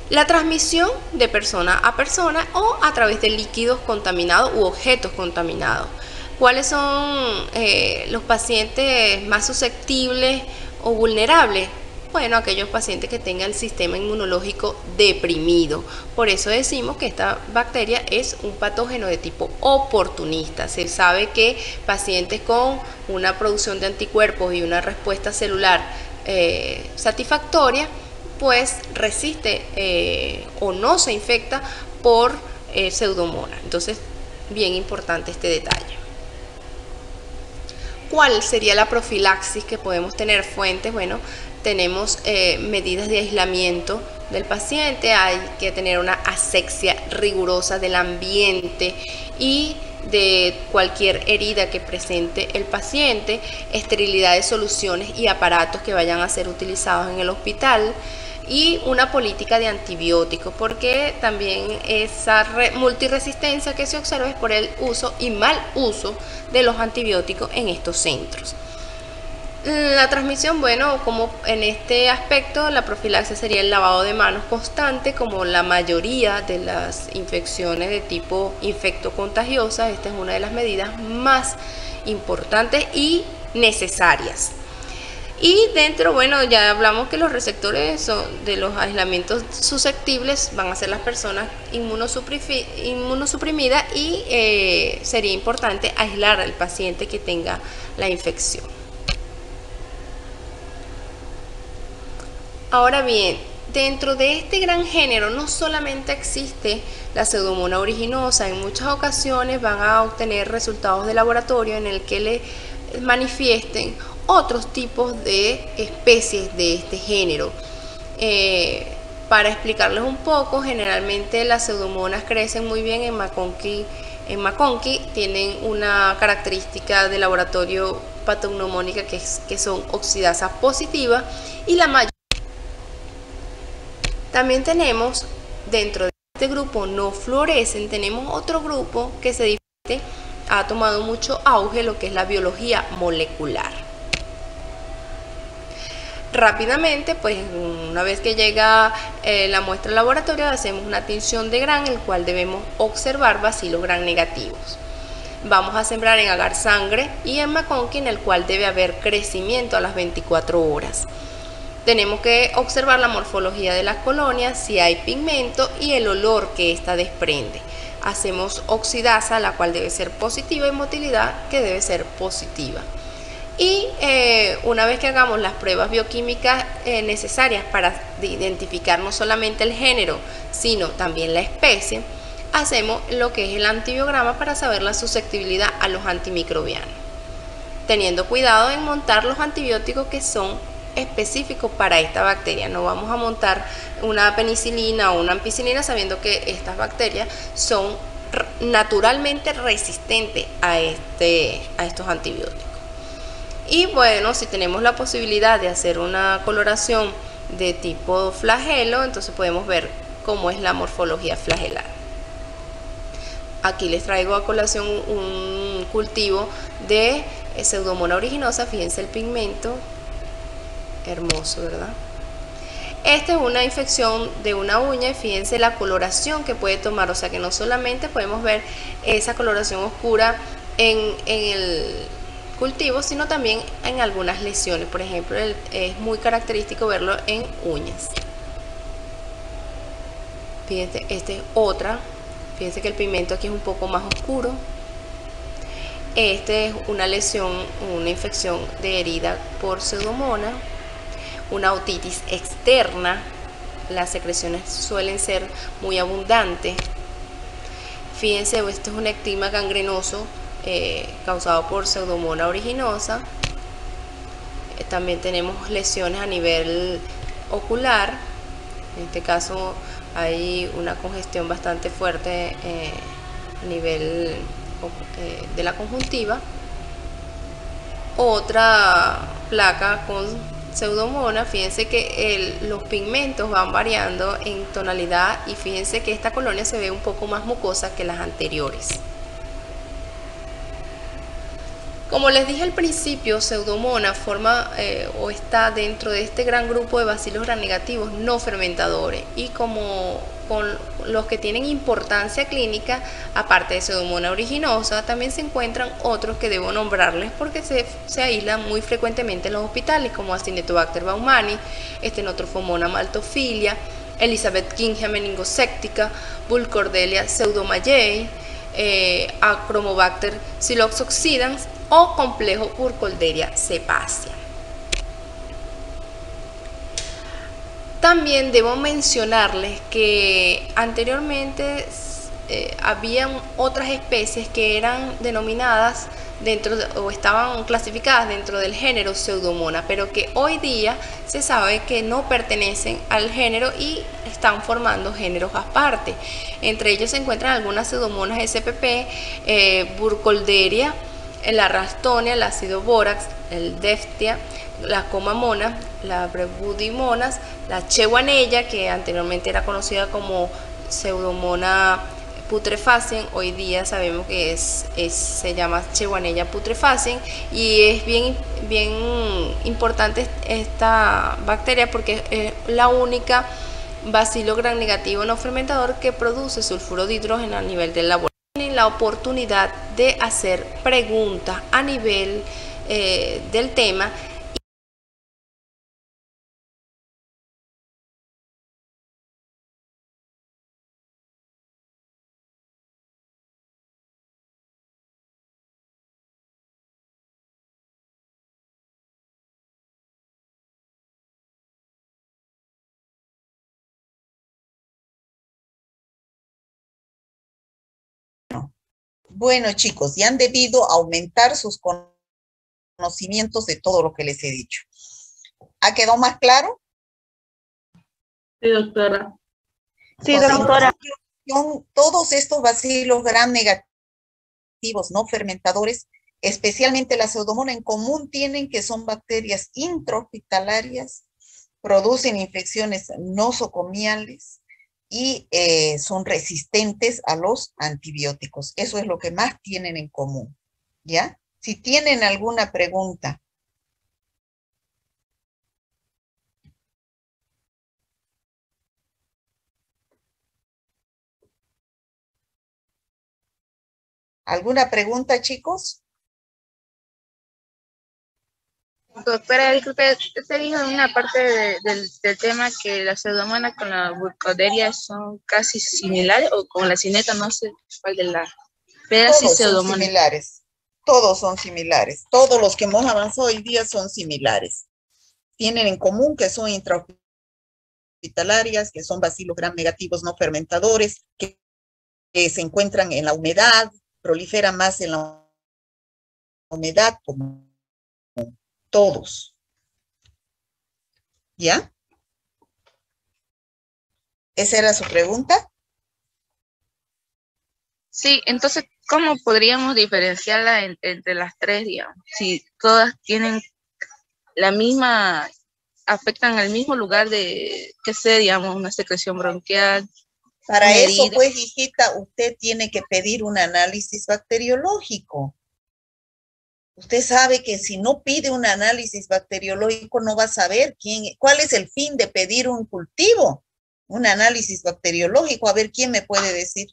E: La transmisión de persona a persona o a través de líquidos contaminados u objetos contaminados. ¿Cuáles son los pacientes más susceptibles o vulnerables? Bueno, aquellos pacientes que tengan el sistema inmunológico deprimido. Por eso decimos que esta bacteria es un patógeno de tipo oportunista. Se sabe que pacientes con una producción de anticuerpos y una respuesta celular satisfactoria, pues resiste o no se infecta por Pseudomonas. Entonces, bien importante este detalle. ¿Cuál sería la profilaxis que podemos tener? Fuentes, bueno, tenemos medidas de aislamiento del paciente, hay que tener una asepsia rigurosa del ambiente y de cualquier herida que presente el paciente, esterilidad de soluciones y aparatos que vayan a ser utilizados en el hospital y una política de antibióticos, porque también esa multiresistencia que se observa es por el uso y mal uso de los antibióticos en estos centros. La transmisión, bueno, como en este aspecto la profilaxis sería el lavado de manos constante, como la mayoría de las infecciones de tipo infectocontagiosa. Esta es una de las medidas más importantes y necesarias. Y dentro, bueno, ya hablamos que los receptores de los aislamientos susceptibles van a ser las personas inmunosuprimidas y sería importante aislar al paciente que tenga la infección. Ahora bien, dentro de este gran género no solamente existe la Pseudomonas aeruginosa, en muchas ocasiones van a obtener resultados de laboratorio en el que le manifiesten otros tipos de especies de este género. Para explicarles un poco, generalmente las pseudomonas crecen muy bien en McConkey. En McConkey tienen una característica de laboratorio patognomónica que son oxidasas positivas, y la mayoría. También tenemos dentro de este grupo no fluorescen, tenemos otro grupo que se diferencia, ha tomado mucho auge, lo que es la biología molecular. Rápidamente, pues una vez que llega la muestra al laboratorio, hacemos una tinción de Gram, el cual debemos observar bacilos Gram negativos. Vamos a sembrar en agar sangre y en McConkey, en el cual debe haber crecimiento a las 24 horas. Tenemos que observar la morfología de las colonias, si hay pigmento y el olor que ésta desprende. Hacemos oxidasa, la cual debe ser positiva, y motilidad, que debe ser positiva. Y una vez que hagamos las pruebas bioquímicas necesarias para identificar no solamente el género, sino también la especie, hacemos lo que es el antibiograma para saber la susceptibilidad a los antimicrobianos, teniendo cuidado en montar los antibióticos que son específicos para esta bacteria. No vamos a montar una penicilina o una ampicilina sabiendo que estas bacterias son naturalmente resistentes a estos antibióticos. Y bueno, si tenemos la posibilidad de hacer una coloración de tipo flagelo, entonces podemos ver cómo es la morfología flagelar. Aquí les traigo a colación un cultivo de Pseudomonas aeruginosa. Fíjense el pigmento, hermoso, ¿verdad? Esta es una infección de una uña y fíjense la coloración que puede tomar, o sea que no solamente podemos ver esa coloración oscura en el cultivo, sino también en algunas lesiones. Por ejemplo, es muy característico verlo en uñas. Fíjense, esta es otra. Fíjense que el pigmento aquí es un poco más oscuro. Este es una lesión, una infección de herida por Pseudomonas. Una otitis externa, las secreciones suelen ser muy abundantes. Fíjense, esto es un ectima gangrenoso causado por Pseudomonas aeruginosa. También tenemos lesiones a nivel ocular. En este caso hay una congestión bastante fuerte a nivel de la conjuntiva. Otra placa con Pseudomonas, fíjense que los pigmentos van variando en tonalidad y fíjense que esta colonia se ve un poco más mucosa que las anteriores. Como les dije al principio, Pseudomonas forma o está dentro de este gran grupo de bacilos Gram negativos no fermentadores, y como con los que tienen importancia clínica, aparte de Pseudomonas aeruginosa, también se encuentran otros que debo nombrarles porque se aíslan muy frecuentemente en los hospitales, como Acinetobacter baumannii, Stenotrophomonas maltophilia, Elizabeth Kingia meningoséptica, Burkholderia pseudomayei, Achromobacter psiloxoxidans o complejo Burkholderia cepacia. También debo mencionarles que anteriormente habían otras especies que eran denominadas o estaban clasificadas dentro del género Pseudomonas, pero que hoy día se sabe que no pertenecen al género y están formando géneros aparte. Entre ellos se encuentran algunas Pseudomonas spp, Burkholderia, la Ralstonia, el ácido bórax, el Deftia, la Comamona, la Brevudimonas, la Chewanella, que anteriormente era conocida como Pseudomonas putrefaciem, hoy día sabemos que se llama Chewanella putrefaciem, y es bien importante esta bacteria porque es la única bacilo gram negativo no fermentador que produce sulfuro de hidrógeno a nivel del laboratorio. Tienen la oportunidad de hacer preguntas a nivel del tema.
A: Bueno, chicos, ya han debido aumentar sus conocimientos de todo lo que les he dicho. ¿Ha quedado más claro?
B: Sí, doctora.
A: Sí, doctora. Todos estos bacilos gram negativos no fermentadores, especialmente la Pseudomonas, en común tienen que son bacterias intrahospitalarias, producen infecciones nosocomiales y son resistentes a los antibióticos. Eso es lo que más tienen en común, ¿ya? Si tienen alguna pregunta. ¿Alguna pregunta, chicos?
F: Doctora, disculpe, usted dijo en una parte del tema que la Pseudomonas con la Burkholderia son casi similares, o con la cineta, no sé cuál de las. Pero sí
A: Todos son
F: Pseudomonas.
A: similares. Todos son similares. Todos los que hemos avanzado hoy día son similares. Tienen en común que son intrahospitalarias, que son bacilos gram negativos no fermentadores, que se encuentran en la humedad, proliferan más en la humedad, como todos. ¿Ya? ¿Esa era su pregunta?
F: Sí, entonces, ¿cómo podríamos diferenciarla entre las tres, digamos? Si todas tienen la misma, afectan al mismo lugar de, que sea, digamos, una secreción bronquial.
A: Para eso, pues, hijita, usted tiene que pedir un análisis bacteriológico. Usted sabe que si no pide un análisis bacteriológico no va a saber cuál es el fin de pedir un cultivo, un análisis bacteriológico. A ver, ¿quién me puede decir?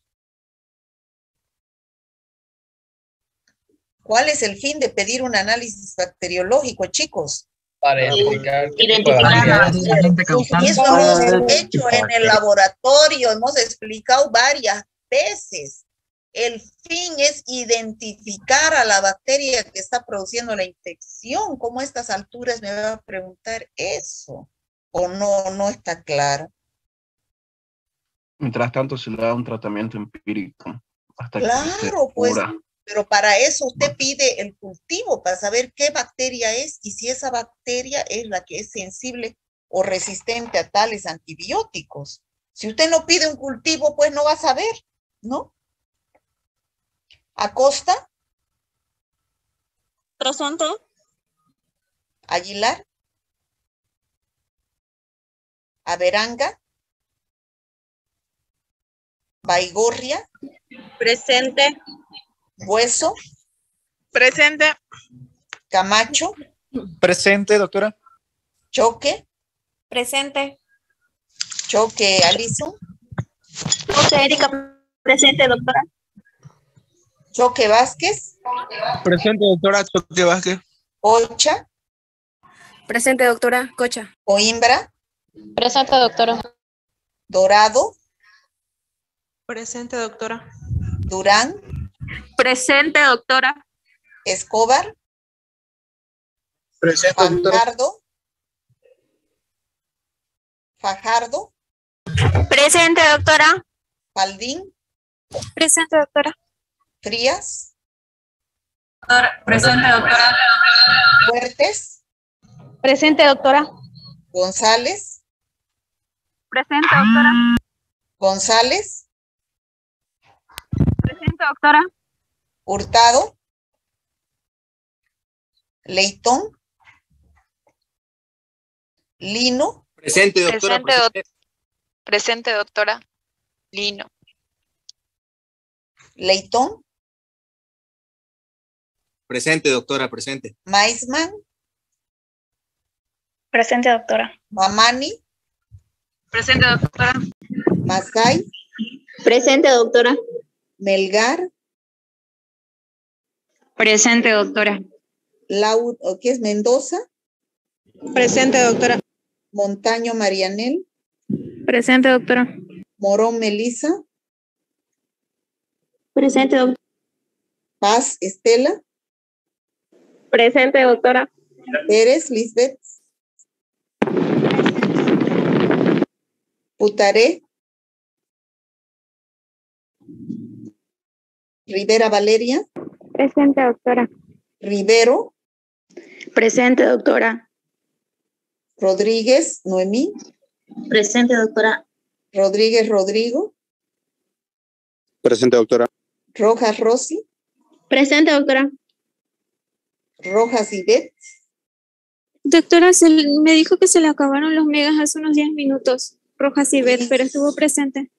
A: ¿Cuál es el fin de pedir un análisis bacteriológico, chicos?
G: Para identificar qué tipo de
A: Y eso hemos hecho en el laboratorio, hemos explicado varias veces. El fin es identificar a la bacteria que está produciendo la infección. ¿Cómo a estas alturas me va a preguntar eso? ¿O no está claro?
H: Mientras tanto se le da un tratamiento empírico hasta
A: claro, pues, pero para eso usted pide el cultivo, para saber qué bacteria es y si esa bacteria es la que es sensible o resistente a tales antibióticos. Si usted no pide un cultivo, pues no va a saber, ¿no? Acosta.
I: Presente.
A: Aguilar. Averanga. Baigorria.
I: Presente.
A: Hueso.
I: Presente.
A: Camacho.
G: Presente, doctora.
A: Choque.
I: Presente.
A: Choque, Alison.
I: José Erika, presente, doctora.
A: Choque Vázquez.
G: Presente, doctora. Choque Vázquez.
A: Cocha.
E: Presente, doctora. Cocha.
A: Coimbra.
I: Presente, doctora.
A: Dorado.
I: Presente, doctora.
A: Durán.
I: Presente, doctora.
A: Escobar.
G: Presente, doctora.
A: Fajardo. Fajardo.
I: Presente, doctora.
A: Faldín.
I: Presente, doctora.
A: Frías.
I: Presente, doctora.
A: Fuertes.
I: Presente, doctora.
A: González.
I: Presente, doctora.
A: Leitón. Lino.
J: Presente, doctora.
K: Presente, doctora. Lino.
A: Leitón.
J: Presente, doctora, presente.
A: Maisman.
I: Presente, doctora.
A: Mamani.
I: Presente, doctora.
A: Masay.
I: Presente, doctora.
A: Melgar.
I: Presente, doctora.
A: ¿Qué es? Mendoza.
I: Presente, doctora.
A: Montaño Marianel.
I: Presente, doctora.
A: Morón Melisa.
I: Presente, doctora.
A: Paz Estela.
I: Presente, doctora.
A: Pérez Lisbeth. Putaré. Rivera Valeria.
I: Presente, doctora.
A: Rivero.
I: Presente, doctora.
A: Rodríguez Noemí.
I: Presente, doctora.
A: Rodríguez Rodrigo.
G: Presente, doctora.
A: Rojas Rosy.
I: Presente, doctora.
A: Rojas Ivette.
L: Doctora, me dijo que se le acabaron los megas hace unos 10 minutos. Rojas y Bet, pero estuvo presente.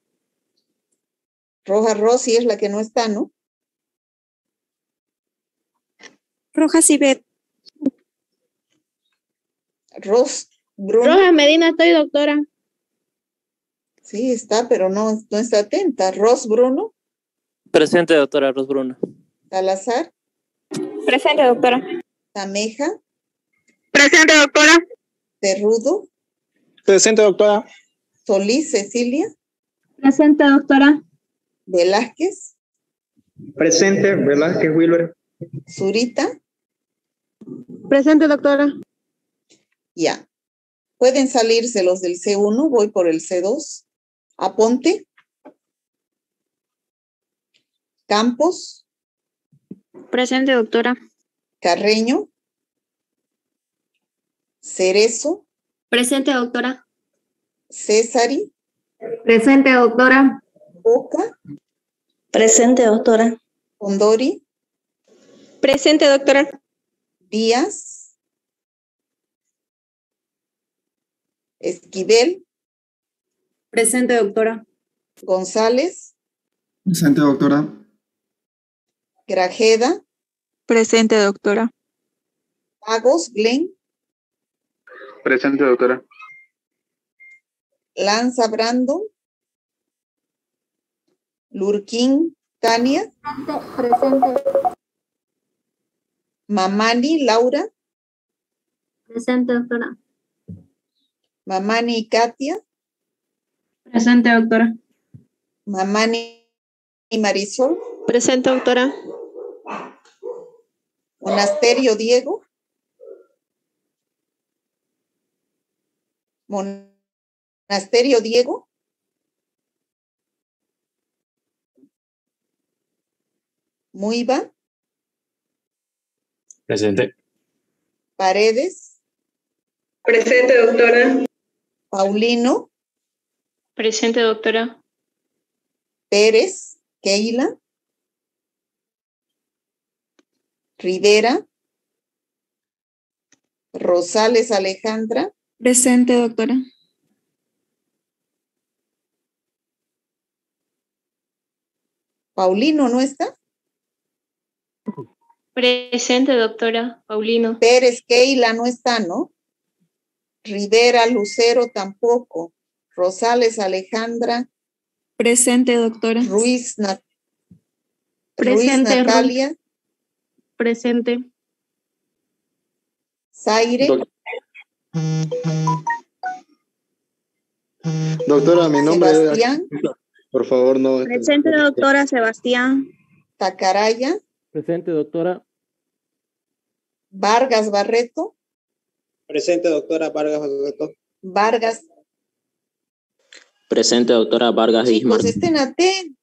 A: Rojas Rosy es la que no está, ¿no?
L: Rojas y Bet.
A: Bruno.
I: Rojas Medina, estoy, doctora.
A: Sí, está, pero no está atenta. Ros Bruno.
C: Presente, doctora Ros Bruno.
A: Salazar.
I: Presente, doctora.
A: Tameja.
I: Presente, doctora.
A: Cerrudo.
G: Presente, doctora.
A: Solís Cecilia.
I: Presente, doctora.
A: Velázquez.
G: Presente, Velázquez Wilber.
A: Zurita.
I: Presente, doctora.
A: Ya. Pueden salirse los del C1, voy por el C2. Aponte. Campos.
L: Presente, doctora.
A: Carreño. Cerezo.
I: Presente, doctora.
A: Césari.
I: Presente, doctora.
A: Boca.
I: Presente, doctora.
A: Condori.
I: Presente, doctora.
A: Díaz. Esquivel.
I: Presente, doctora.
A: González.
G: Presente, doctora.
A: Grajeda.
I: Presente, doctora.
A: Pagos, Glenn.
G: Presente, doctora.
A: Lanza Brandon. Lurquín Tania.
I: Presente.
A: Mamani Laura.
I: Presente, doctora.
A: Mamani Katia.
I: Presente, doctora.
A: Mamani Marisol.
I: Presente, doctora.
A: Monasterio Diego. Monasterio Diego. Muiva.
M: Presente.
A: Paredes.
I: Presente, doctora.
A: Paulino.
I: Presente, doctora.
A: Pérez. Keila. Rivera. Rosales Alejandra.
L: Presente, doctora.
A: Paulino, ¿no está?
I: Presente, doctora. Paulino.
A: Pérez Keila no está, ¿no? Rivera Lucero tampoco. Rosales Alejandra.
L: Presente, doctora.
A: Ruiz
I: Presente,
A: Natalia.
I: Presente.
A: Zaire.
G: Doctora, mi nombre
A: Sebastián.
G: es... Por favor, no...
I: Presente, doctora. Sebastián.
A: Tacaraya.
M: Presente, doctora.
A: Vargas Barreto.
G: Presente, doctora Vargas Barreto.
A: Vargas.
M: Presente, doctora Vargas
A: Chicos, estén atentos.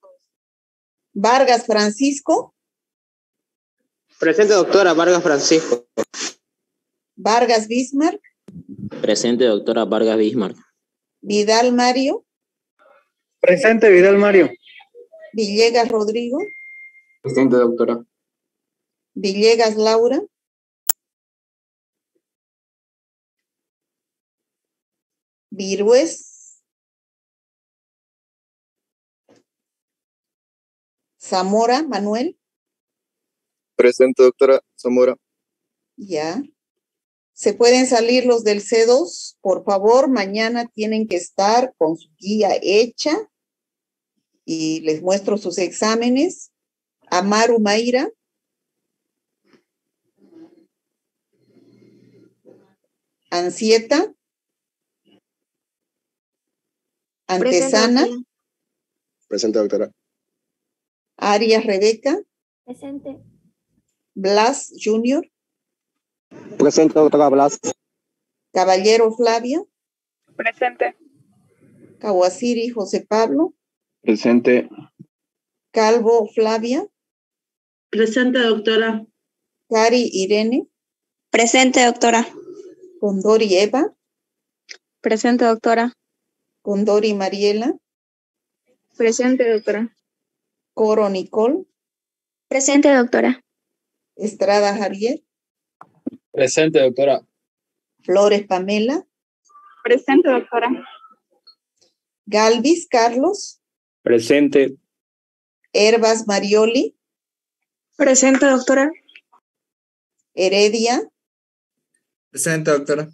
A: Vargas Francisco.
G: Presente, doctora Vargas Francisco.
A: Vargas Bismarck.
M: Presente, doctora Vargas Bismarck.
A: Vidal Mario.
G: Presente, Vidal Mario.
A: Villegas Rodrigo.
G: Presente, doctora.
A: Villegas Laura. Virués. Zamora, Manuel.
N: Presente, doctora Zamora.
A: Ya. ¿Se pueden salir los del C2? Por favor, mañana tienen que estar con su guía hecha y les muestro sus exámenes. Amaru Mayra. Ansieta. Antesana.
N: Presente, doctora.
A: Arias Rebeca.
L: Presente.
A: Blas Junior.
G: Presente, doctora Blas.
A: Caballero Flavia.
K: Presente.
A: Kawasiri José Pablo.
H: Presente.
A: Calvo Flavia.
B: Presente, doctora.
A: Cari Irene.
I: Presente, doctora.
A: Condori Eva.
I: Presente, doctora.
A: Condori Mariela.
I: Presente, doctora.
A: Coro Nicole.
I: Presente, doctora.
A: Estrada Javier.
O: Presente, doctora.
A: Flores Pamela.
I: Presente, doctora.
A: Galvis Carlos.
O: Presente.
A: Herbas Marioli.
I: Presente, doctora.
A: Heredia.
J: Presente, doctora.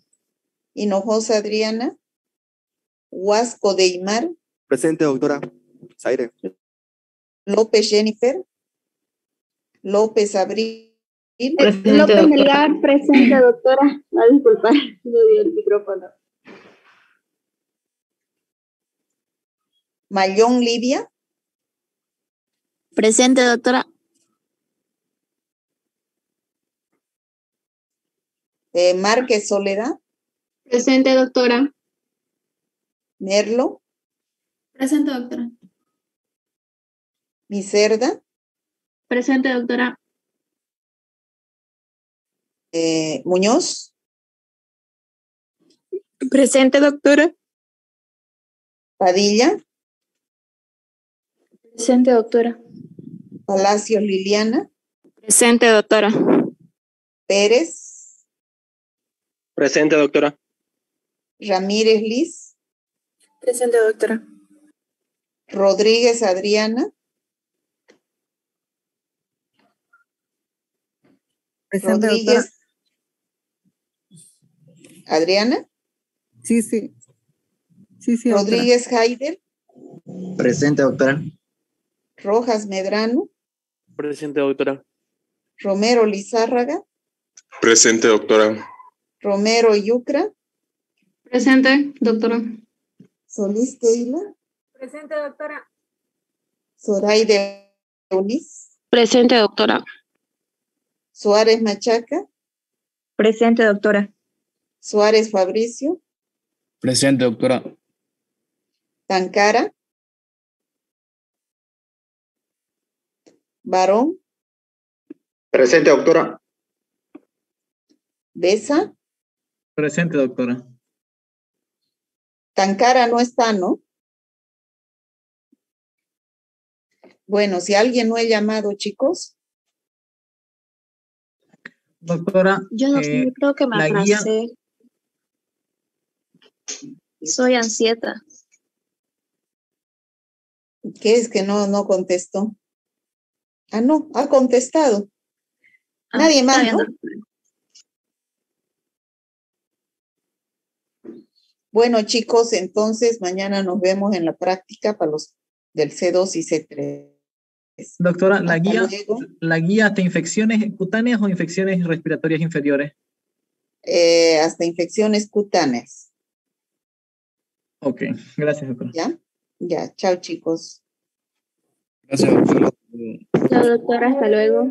A: Hinojosa Adriana. Huasco Deimar.
N: Presente, doctora. Zaire.
A: López Jennifer. López Abril.
I: López Melgar, presente, doctora. No, disculpa, no di el micrófono.
A: Mayón Lidia.
I: Presente, doctora.
A: Márquez Soledad.
I: Presente, doctora.
A: Merlo.
I: Presente, doctora.
A: Miserda.
I: Presente, doctora.
A: Muñoz.
I: Presente, doctora.
A: Padilla.
I: Presente, doctora.
A: Palacios Liliana.
I: Presente, doctora.
A: Pérez.
G: Presente, doctora.
A: Ramírez Liz.
I: Presente, doctora.
A: Rodríguez Adriana.
P: Presente,
A: Rodríguez. Adriana.
P: Sí, sí. Sí, sí,
A: Rodríguez Haider.
G: Presente, doctora.
A: Rojas Medrano.
O: Presente, doctora.
A: Romero Lizárraga.
N: Presente, doctora.
A: Romero Yucra.
I: Presente, doctora.
A: Solís Keila.
I: Presente, doctora.
A: Zoraide Eunice.
I: Presente, doctora.
A: Suárez Machaca.
I: Presente, doctora.
A: Suárez Fabricio.
O: Presente, doctora.
A: Tancara. Barón.
G: Presente, doctora.
A: Besa.
D: Presente, doctora.
A: Tancara no está, ¿no? Bueno, si alguien no he llamado, chicos.
D: Doctora,
I: Yo no sé, yo creo que me
D: la guía,
I: atrasé. Soy Ansieta.
A: ¿Qué es que no contestó? Ah, no, ha contestado. Nadie más, ¿no? Bueno, chicos, entonces mañana nos vemos en la práctica para los del C2 y C3.
D: doctora,
A: Hasta luego.
D: la guía hasta infecciones cutáneas o infecciones respiratorias inferiores.
A: Hasta infecciones cutáneas.
D: Ok, gracias, doctora.
A: ¿Ya? Ya, chao, chicos.
O: Gracias, doctora.
I: Chao, doctora, hasta luego.